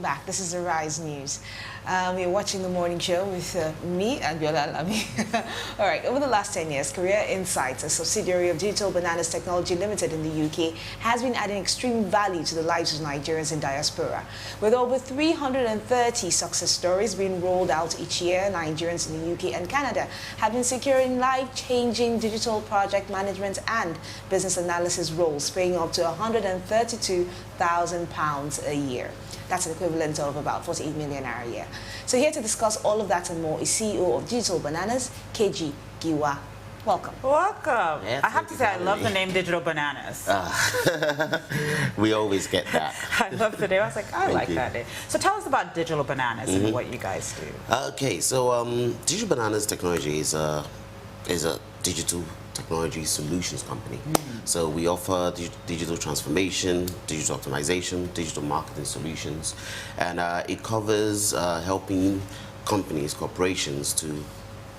welcome back. This is the Rise News. You're watching the morning show with me, Abiola Lami. All right, over the last 10 years, Career Insights, a subsidiary of Digital Bananas Technology Limited in the UK, has been adding extreme value to the lives of Nigerians in diaspora. With over 330 success stories being rolled out each year, Nigerians in the UK and Canada have been securing life-changing digital project management and business analysis roles, paying up to £132,000 a year. That's an equivalent of about 48 million naira a year. So here to discuss all of that and more is CEO of Digital Bananas, Keji Giwa. Welcome. Welcome. Yeah, I have to say, I love the name Digital Bananas. We always get that. I love the name. I was like, I like that name. So tell us about Digital Bananas and what you guys do. Okay, so Digital Bananas Technology is a digital technology solutions company. So we offer digital transformation, digital optimization, digital marketing solutions, and it covers helping companies, corporations to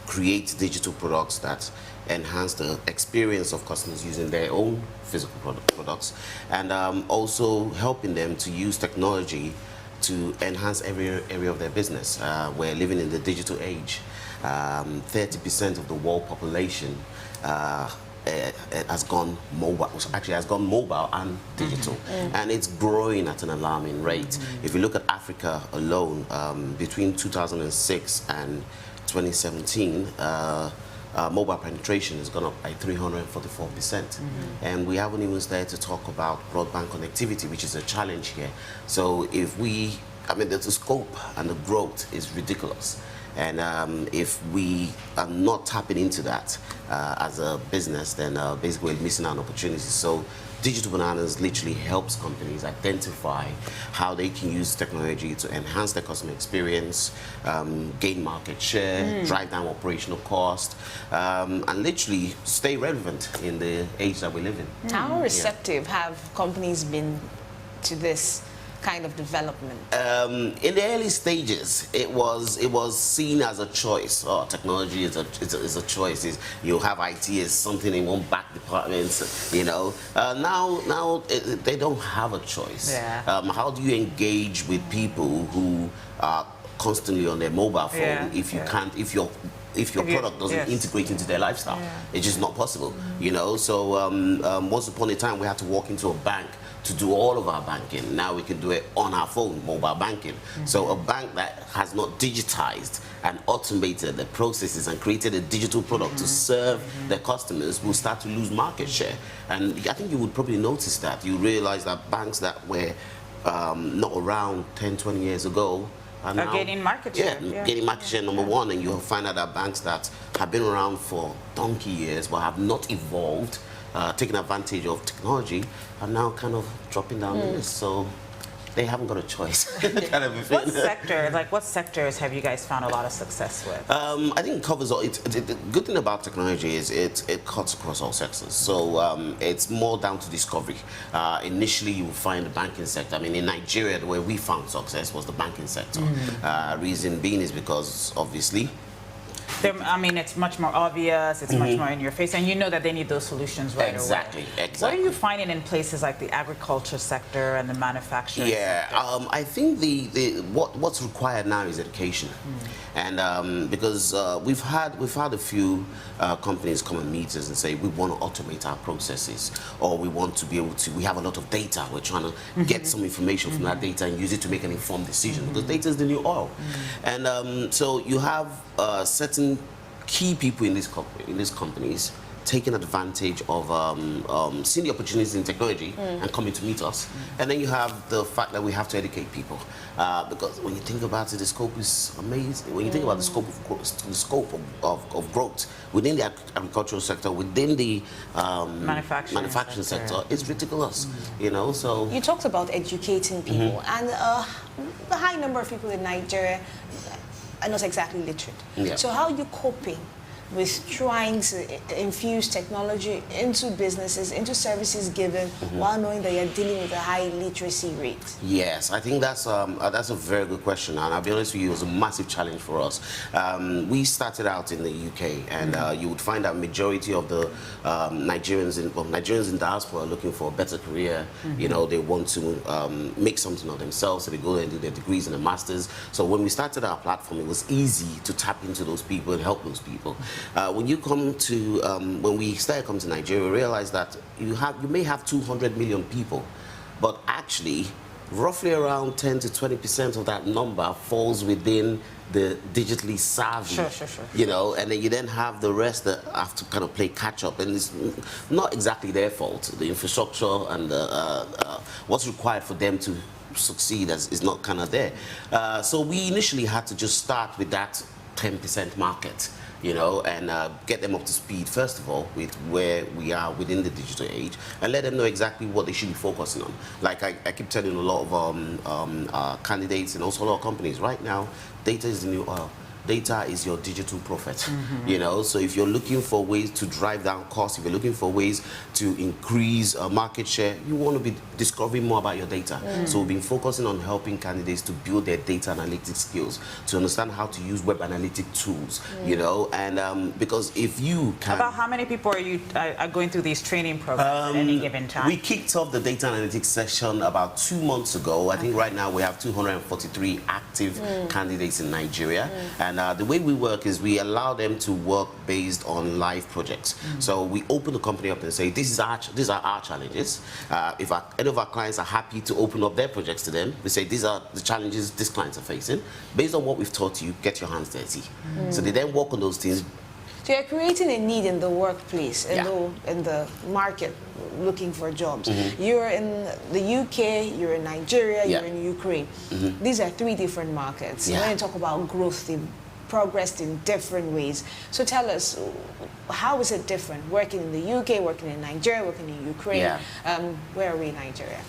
create digital products that enhance the experience of customers using their own physical products, and also helping them to use technology to enhance every area of their business. We're living in the digital age. 30% of the world population has gone mobile, actually has gone mobile and digital, and it's growing at an alarming rate. If you look at Africa alone, between 2006 and 2017, mobile penetration has gone up by 344%. And we haven't even started to talk about broadband connectivity, which is a challenge here. So if we, the scope and the growth is ridiculous. And if we are not tapping into that as a business, then basically we're missing out on opportunities. So Digital Bananas literally helps companies identify how they can use technology to enhance their customer experience, gain market share, drive down operational cost, and literally stay relevant in the age that we live in. How receptive have companies been to this kind of development? In the early stages, it was seen as a choice. Oh, technology is a choice. You have IT as something in one back department, you know. Now they don't have a choice. Yeah. How do you engage with people who are constantly on their mobile phone if you can't, if your product doesn't integrate into their lifestyle? It's just not possible, you know. So once upon a time, we had to walk into a bank to do all of our banking. Now we can do it on our phone, mobile banking. So a bank that has not digitized and automated the processes and created a digital product to serve their customers will start to lose market share. And I think you would probably notice that. You realize that banks that were not around 10, 20 years ago are now gaining market share. Gaining market share, number one. And you'll find out that banks that have been around for donkey years but have not evolved, taking advantage of technology, are now kind of dropping down the list. So they haven't got a choice. Kind of What sectors have you guys found a lot of success with? I think it covers all. The good thing about technology is it cuts across all sectors. So it's more down to discovery. Initially, you will find the banking sector. I mean, in Nigeria, the way we found success was the banking sector. Reason being is because, obviously, it's much more obvious, it's much more in your face, and you know that they need those solutions right away. Exactly. What are you finding in places like the agriculture sector and the manufacturing sector? I think what's required now is education. And because we've had a few companies come and meet us and say, we want to automate our processes, or we want to be able to, we have a lot of data, we're trying to get some information from that data and use it to make an informed decision, because data is the new oil. And so you have certain key people in these companies taking advantage of seeing the opportunities in technology and coming to meet us. And then you have the fact that we have to educate people, because when you think about it, the scope is amazing. When you think about the scope of growth within the agricultural sector, within the manufacturing sector, it's ridiculous. You know, so you talked about educating people, and the high number of people in Nigeria are not exactly literate. So how are you coping with trying to infuse technology into businesses, into services given, while knowing that you're dealing with a high literacy rate? Yes, I think that's a very good question, and I'll be honest with you, it was a massive challenge for us. We started out in the UK, and you would find that majority of the Nigerians in diaspora are looking for a better career. You know, they want to make something of themselves, so they go and do their degrees and their masters. So when we started our platform, it was easy to tap into those people and help those people. When you come to, when we started coming to Nigeria, we realized that you may have 200 million people, but actually, roughly around 10 to 20% of that number falls within the digitally savvy. Sure. You know, and then you then have the rest that have to kind of play catch up, and it's not exactly their fault. The infrastructure and what's required for them to succeed is not kind of there. So we initially had to just start with that 10% market, you know, and get them up to speed, first of all, with where we are within the digital age, and let them know exactly what they should be focusing on. Like I keep telling a lot of candidates and also a lot of companies, right now, data is the new oil. Data is your digital profit, you know, so if you're looking for ways to drive down costs, if you're looking for ways to increase market share, you want to be discovering more about your data. So we've been focusing on helping candidates to build their data analytics skills, to understand how to use web analytic tools, you know, and because if you can... About how many people are going through these training programs at any given time? We kicked off the data analytics session about 2 months ago. I think right now we have 243 active candidates in Nigeria. And the way we work is we allow them to work based on live projects. So we open the company up and say, these are our challenges. If any of our clients are happy to open up their projects to them, we say, these are the challenges these clients are facing. Based on what we've taught you, get your hands dirty. So they then work on those things. So you're creating a need in the workplace, in the market, looking for jobs. You're in the UK, you're in Nigeria, you're in Ukraine. These are 3 different markets. When you talk about growth, they've progressed in different ways. So tell us, how is it different, working in the UK, working in Nigeria, working in Ukraine? Where are we in Nigeria?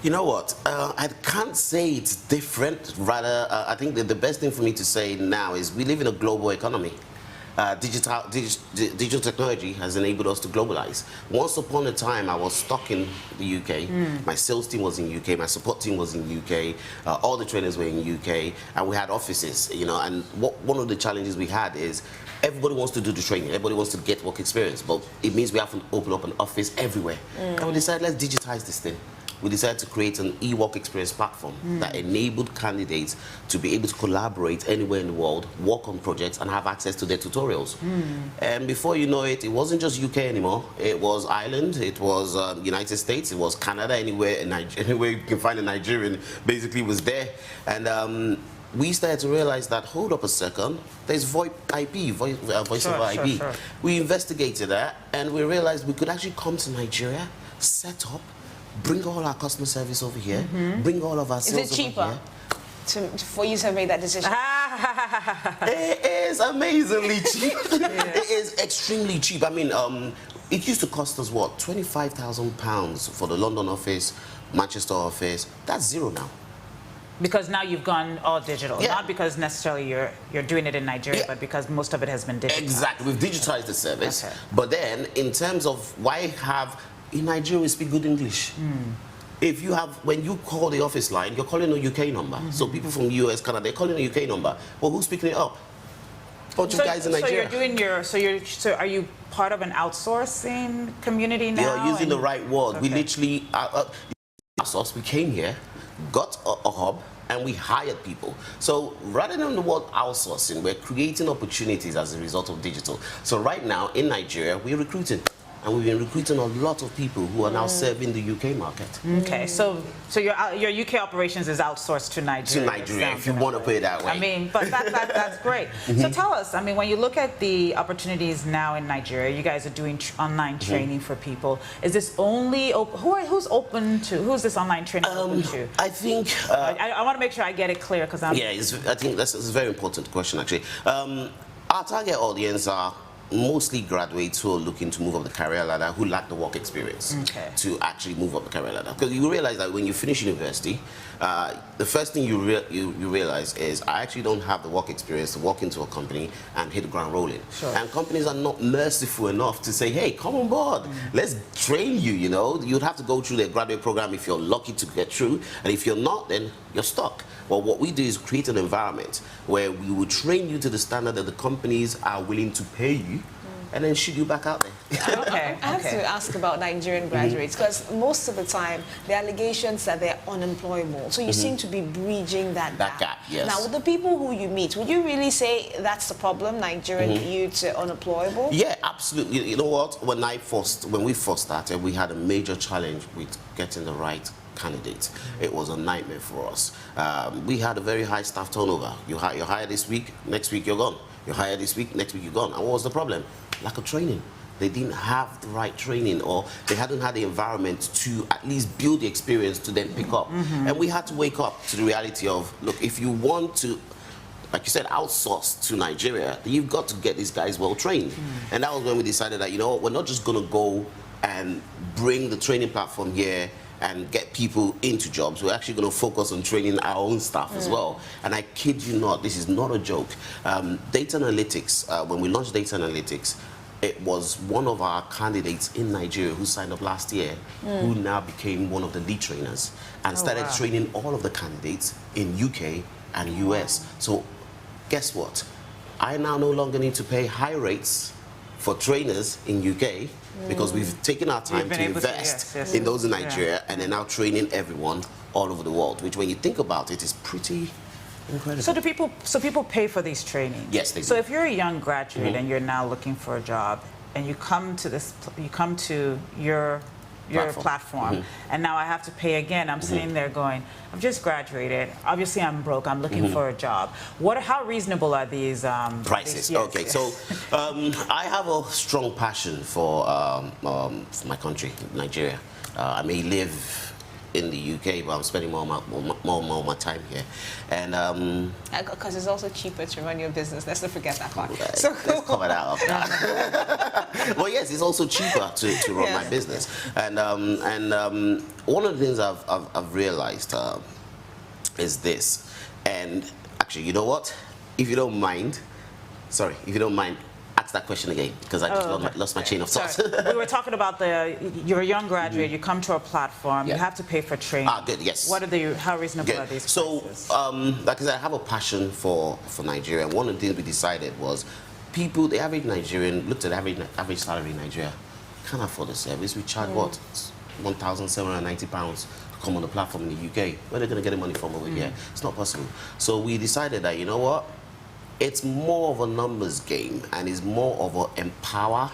You know what? I can't say it's different. Rather, I think that the best thing for me to say now is we live in a global economy. Digital technology has enabled us to globalize. Once upon a time, I was stuck in the UK. My sales team was in UK. My support team was in UK. All the trainers were in UK, and we had offices. You know, and one of the challenges we had is everybody wants to do the training. Everybody wants to get work experience, but it means we have to open up an office everywhere. And we decided, let's digitize this thing. We decided to create an e-work experience platform that enabled candidates to be able to collaborate anywhere in the world, work on projects, and have access to their tutorials. And before you know it, it wasn't just UK anymore. It was Ireland, it was United States, it was Canada, anywhere you can find a Nigerian basically was there. And we started to realize that, hold up a second, there's VoIP IP, voice over IP. We investigated that, and we realized we could actually come to Nigeria, set up, bring all our customer service over here, bring all of our sales over here. Is it cheaper for you to make that decision? It is amazingly cheap. It is extremely cheap. I mean, it used to cost us, what, £25,000 for the London office, Manchester office. That's zero now. Because now you've gone all digital. Not because necessarily you're doing it in Nigeria, but because most of it has been digital. Exactly. We've digitized the service. But then, in terms of why have... In Nigeria, we speak good English. If you have, when you call the office line, you're calling a UK number. So people from US, Canada, they're calling a UK number. Well, who's picking it up? Bunch of guys in Nigeria. So you're doing so are you part of an outsourcing community now? You're using the right word. We literally, we came here, got a hub, and we hired people. So rather than the word outsourcing, we're creating opportunities as a result of digital. So right now in Nigeria, we're recruiting. And we've been recruiting a lot of people who are now serving the UK market. Okay, so your UK operations is outsourced to Nigeria. To Nigeria, if you want to put it that way. I mean, but that's great. So tell us, I mean, when you look at the opportunities now in Nigeria, you guys are doing online training for people. Is this only who's open to? Who's this online training open to? I think I want to make sure I get it clear because I'm. Yeah, I think that's a very important question actually. Our target audience are mostly graduates who are looking to move up the career ladder, who lack the work experience to actually move up the career ladder. Because you realize that when you finish university, the first thing you realize is I actually don't have the work experience to walk into a company and hit the ground rolling. Sure. And companies are not merciful enough to say, hey, come on board, let's train you, you know. You'd have to go through the graduate program if you're lucky to get through, and if you're not, then you're stuck. Well, what we do is create an environment where we will train you to the standard that the companies are willing to pay you, and then shoot you back out there. Okay. I have to ask about Nigerian graduates, because most of the time the allegations that they're unemployable. So you seem to be bridging that gap. Yes. Now, with the people who you meet, would you really say that's the problem, Nigerian youths are unemployable? Yeah, absolutely. You know what? When we first started, we had a major challenge with getting the right candidate. It was a nightmare for us. We had a very high staff turnover. You're hired this week, next week you're gone. You're hired this week, next week you're gone. And what was the problem? Lack of training. They didn't have the right training, or they hadn't had the environment to at least build the experience to then pick up. And we had to wake up to the reality of, look, if you want to, like you said, outsource to Nigeria, then you've got to get these guys well trained. And that was when we decided that, you know what, we're not just going to go and bring the training platform here and get people into jobs. We're actually going to focus on training our own staff as well. And I kid you not, this is not a joke. Data analytics, when we launched data analytics, it was one of our candidates in Nigeria who signed up last year, who now became one of the lead trainers and started training all of the candidates in UK and US. So guess what? I now no longer need to pay high rates for trainers in UK, because we've taken our time to invest in those in Nigeria, and they're now training everyone all over the world, which when you think about it is pretty incredible. So people pay for these trainings? Yes, they do. So if you're a young graduate and you're now looking for a job, and you come to your platform, and now I have to pay again. I'm sitting there going, I've just graduated. Obviously, I'm broke. I'm looking for a job. How reasonable are these prices? Okay, so I have a strong passion for my country, Nigeria. I may live in the UK, but I'm spending more of my time here, and because it's also cheaper to run your business. Let's not forget that part. So let's cover that up now. Well, yes, it's also cheaper to run my business, and one of the things I've realized is this. And actually, you know what? If you don't mind, ask that question again, because I just lost my chain of thought. We were talking about you're a young graduate, you come to a platform, you have to pay for training. Good, yes. How reasonable are these prices? So, like I said, I have a passion for Nigeria. And one of the things we decided was the average Nigerian, looked at average salary in Nigeria, can't afford the service. We charge what? £1,790 to come on the platform in the UK. Where are they going to get the money from over here? It's not possible. So we decided that, you know what? It's more of a numbers game, and it's more of a empower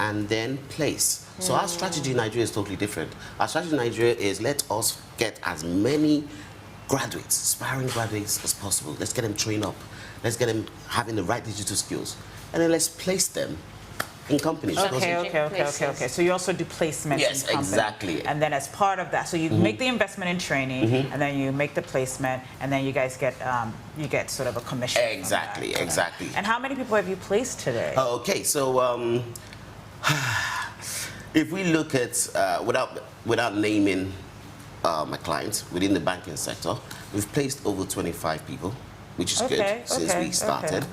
and then place. So our strategy in Nigeria is totally different. Our strategy in Nigeria is let us get as many graduates, aspiring graduates as possible. Let's get them trained up. Let's get them having the right digital skills. And then let's place them in companies. Okay. So you also do placements in companies. Yes, exactly. And then as part of that, so you make the investment in training, and then you make the placement, and then you guys get sort of a commission. Exactly. And how many people have you placed today? Okay, so if we look at without naming my clients within the banking sector, we've placed over 25 people, which is good since we started.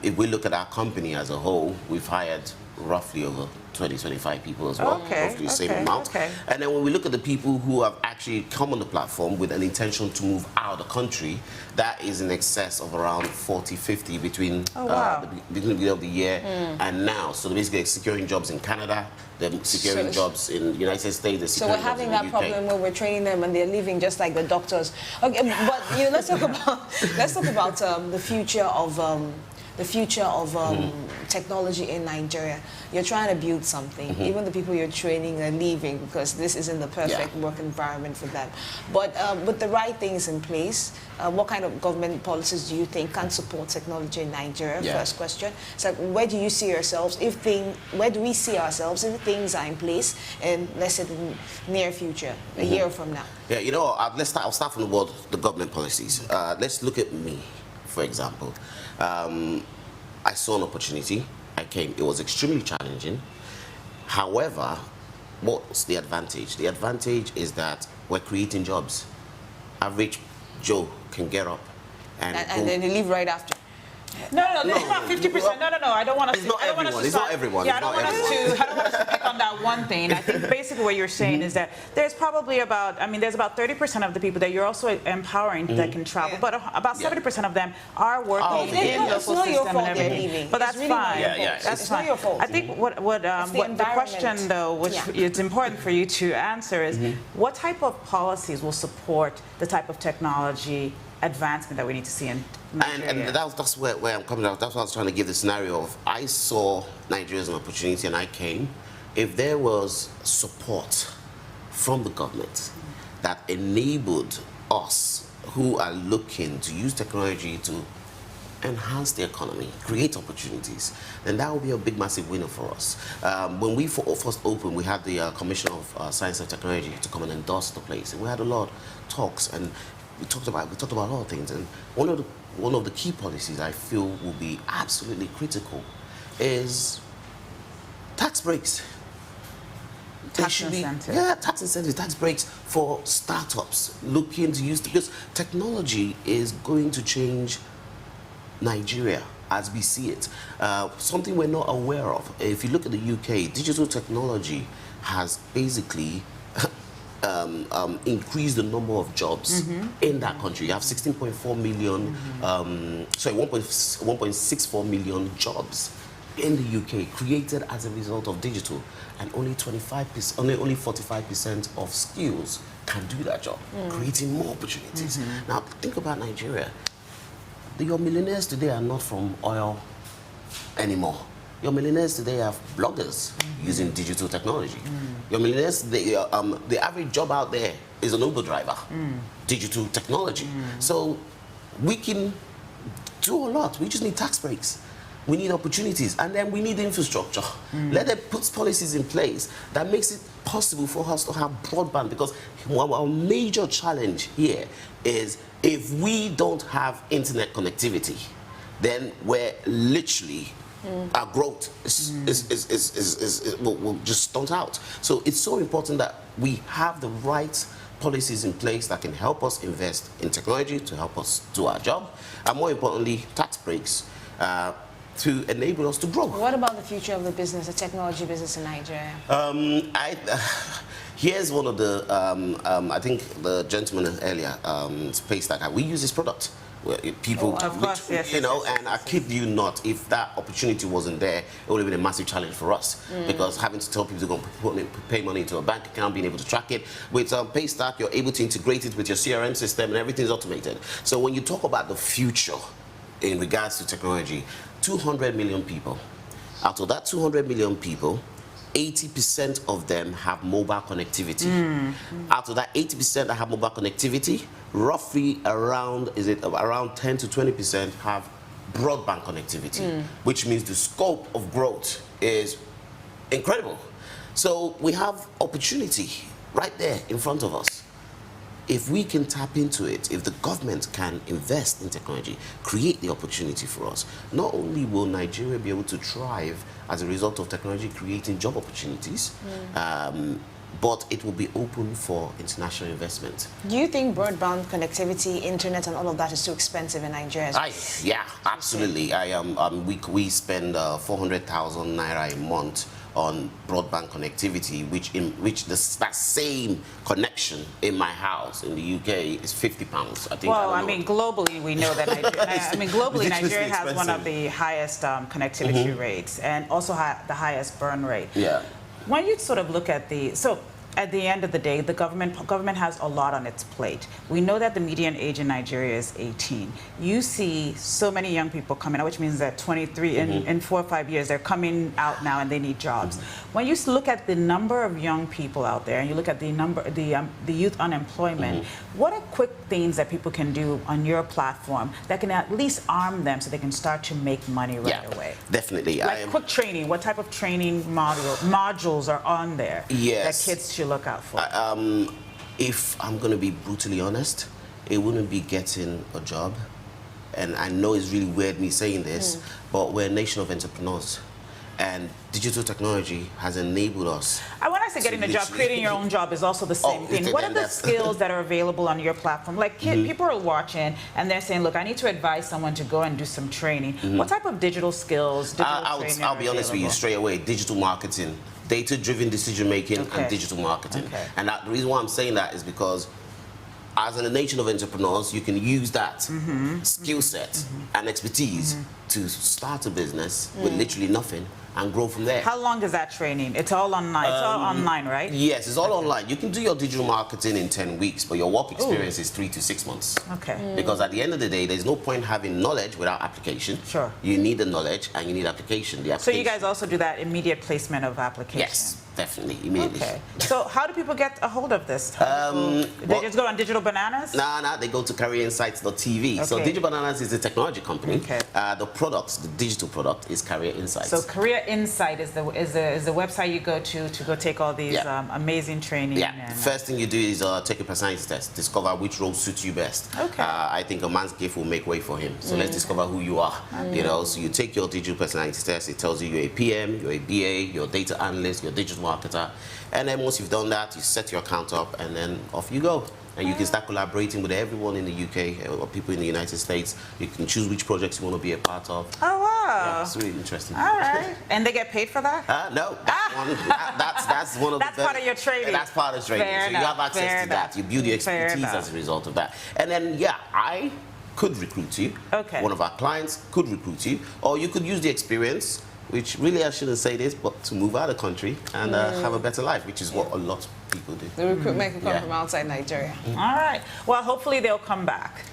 If we look at our company as a whole, we've hired roughly over 20-25 people as well, roughly the same amount. And then when we look at the people who have actually come on the platform with an intention to move out of the country, that is in excess of around 40-50 between the beginning of the year and now. So they're basically securing jobs in Canada, they're securing jobs in the United States. They're securing so we're having that UK. problem where we're training them and they're leaving just like the doctors. Okay, but let's talk about the future of technology in Nigeria. You're trying to build something. Even the people you're training are leaving because this isn't the perfect work environment for them. But with the right things in place, what kind of government policies do you think can support technology in Nigeria? First question. So where do you see yourselves where do we see ourselves if things are in place in, let's say, the near future, a year from now? Yeah, you know, I'll start from the government policies. Let's look at me, for example. I saw an opportunity, I came, it was extremely challenging. However, what's the advantage? The advantage is that we're creating jobs. Average Joe can get up and then you leave right after. No, it's not 50%. No. I don't want us to. It's not everyone. It's not everyone. Yeah, I don't want us to pick on that one thing. I think basically what you're saying is that there's probably there's about 30% of the people that you're also empowering that can travel, but about 70% of them are working in the local system and everything. But that's fine. That's it's fine. not your fault. I think what the question though, which it's important for you to answer is, what type of policies will support the type of technology advancement that we need to see in Nigeria? And that's where I'm coming out. That's what I was trying to give the scenario of. I saw Nigeria as an opportunity and I came. If there was support from the government that enabled us who are looking to use technology to enhance the economy, create opportunities, then that will be a big, massive winner for us. When we first opened, we had the Commission of Science and Technology to come and endorse the place, and we had a lot of talks, and we talked about a lot of things. And one of the key policies I feel will be absolutely critical is tax breaks. Tax incentives. Tax incentives, tax breaks for startups looking to use, because technology is going to change Nigeria as we see it. Something we're not aware of. If you look at the UK, digital technology has basically increase the number of jobs in that country. You have 16.4 million, 1.64 million jobs in the UK created as a result of digital, and only 45% of skills can do that job, creating more opportunities. Now think about Nigeria. Your millionaires today are not from oil anymore. Your millionaires today are bloggers using digital technology. Your millionaires, the average job out there is an Uber driver, digital technology. So we can do a lot. We just need tax breaks. We need opportunities, and then we need infrastructure. Let them put policies in place that makes it possible for us to have broadband, because our major challenge here is if we don't have internet connectivity, then we're literally our growth will just stunt out. So it's so important that we have the right policies in place that can help us invest in technology to help us do our job, and more importantly, tax breaks to enable us to grow. What about the future of the business, the technology business in Nigeria? Here's one of the, I think the gentleman earlier, Space Stack, we use this product. People, and I kid you not, if that opportunity wasn't there, it would have been a massive challenge for us, because having to tell people to go pay money into a bank account, being able to track it. With Paystack, you're able to integrate it with your CRM system, and everything's automated. So when you talk about the future in regards to technology, 200 million people. Out of that 200 million people, 80% of them have mobile connectivity. Out of that 80% that have mobile connectivity, roughly around 10 to 20% have broadband connectivity, which means the scope of growth is incredible. So we have opportunity right there in front of us. If we can tap into it, if the government can invest in technology, create the opportunity for us, not only will Nigeria be able to thrive as a result of technology creating job opportunities, but it will be open for international investment. Do you think broadband connectivity, internet, and all of that is too expensive in Nigeria? Yeah, absolutely. We spend 400,000 naira a month on broadband connectivity, which that same connection in my house in the UK is £50. I think. Well, I mean, globally we know that Nigeria has one of the highest connectivity rates, and also the highest burn rate. Yeah. When you sort of look at at the end of the day, the government has a lot on its plate. We know that the median age in Nigeria is 18. You see so many young people coming out, which means that 23 in 4 or 5 years, they're coming out now and they need jobs. When you look at the number of young people out there, and you look at the youth unemployment, what are quick things that people can do on your platform that can at least arm them so they can start to make money right away? Definitely. Like quick training. What type of training modules are on there that kids should look out for? If I'm going to be brutally honest, it wouldn't be getting a job. And I know it's really weird me saying this, but we're a nation of entrepreneurs. And digital technology has enabled us. When I say getting a job, creating your own job is also the same thing. What are the skills that are available on your platform? Like people are watching and they're saying, look, I need to advise someone to go and do some training. What type of digital skills, I'll be honest with you straight away, digital marketing, data-driven decision-making and digital marketing. And the reason why I'm saying that is because as in a nation of entrepreneurs, you can use that skill set and expertise to start a business with literally nothing and grow from there. How long is that training? It's all online. It's all online, right? Yes, it's all online. You can do your digital marketing in 10 weeks, but your work experience is 3 to 6 months. Okay. Because at the end of the day, there's no point having knowledge without application. Sure. You need the knowledge and you need application. So you guys also do that immediate placement of application? Yes, definitely, immediately. Okay. So how do people get a hold of this? They just go on Digital Bananas? Nah, they go to careerinsights.tv. Okay. So Digital Bananas is a technology company. Okay. The products, the digital product is Career Insights. So Career Insight is the website you go to go take all these amazing training. Yeah. And, First thing you do is take a personality test. Discover which role suits you best. Okay. I think a man's gift will make way for him. So let's discover who you are. You know, so you take your digital personality test. It tells you you're a PM, you're a BA, you're a data analyst, you're a digital marketer. And then once you've done that, you set your account up and then off you go. And you can start collaborating with everyone in the UK or people in the United States. You can choose which projects you want to be a part of. Oh, wow. Yeah, it's really interesting. All right. And they get paid for that? No, that's one of that's part of your training. That's part of training. Fair so enough, you have access to that. You build your expertise as a result of that. And then, I could recruit you. Okay. One of our clients could recruit you. Or you could use the experience, which really I shouldn't say this, but to move out of the country and have a better life, which is what a lot of people do. The recruitment can come from outside Nigeria. All right. Well, hopefully they'll come back.